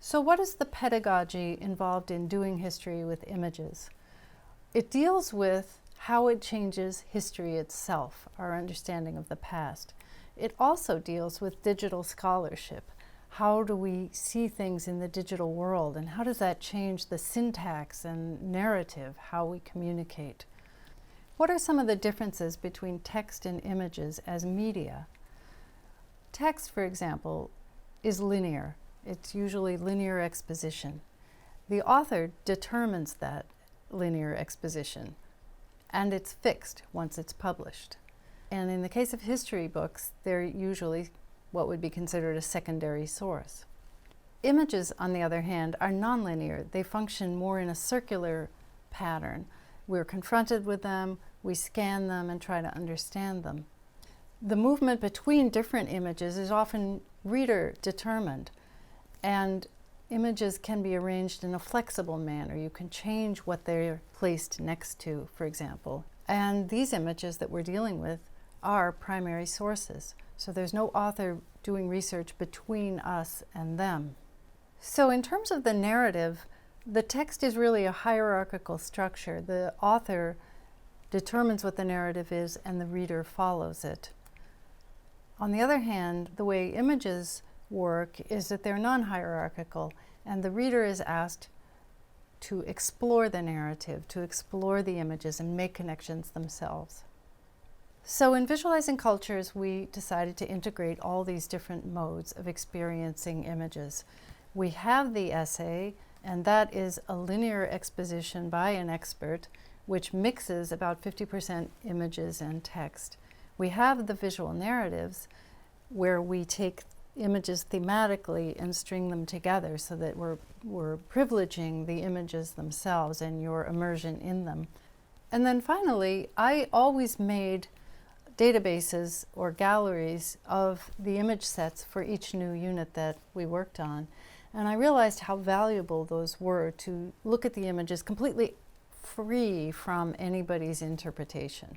So what is the pedagogy involved in doing history with images? It deals with how it changes history itself, our understanding of the past. It also deals with digital scholarship. How do we see things in the digital world, and how does that change the syntax and narrative, how we communicate? What are some of the differences between text and images as media? Text, for example, is linear. It's usually linear exposition. The author determines that linear exposition, and it's fixed once it's published. And in the case of history books, they're usually what would be considered a secondary source. Images, on the other hand, are nonlinear. They function more in a circular pattern. We're confronted with them, we scan them, and try to understand them. The movement between different images is often reader determined, and images can be arranged in a flexible manner. You can change what they're placed next to, for example. And these images that we're dealing with are primary sources. So there's no author doing research between us and them. So in terms of the narrative, the text is really a hierarchical structure. The author determines what the narrative is, and the reader follows it. On the other hand, the way images work is that they're non-hierarchical, and the reader is asked to explore the narrative, to explore the images and make connections themselves. So in Visualizing Cultures, we decided to integrate all these different modes of experiencing images. We have the essay, and that is a linear exposition by an expert, which mixes about 50% images and text. We have the visual narratives, where we take images thematically and string them together so that we're privileging the images themselves and your immersion in them. And then finally, I always made databases or galleries of the image sets for each new unit that we worked on. And I realized how valuable those were to look at the images completely free from anybody's interpretation.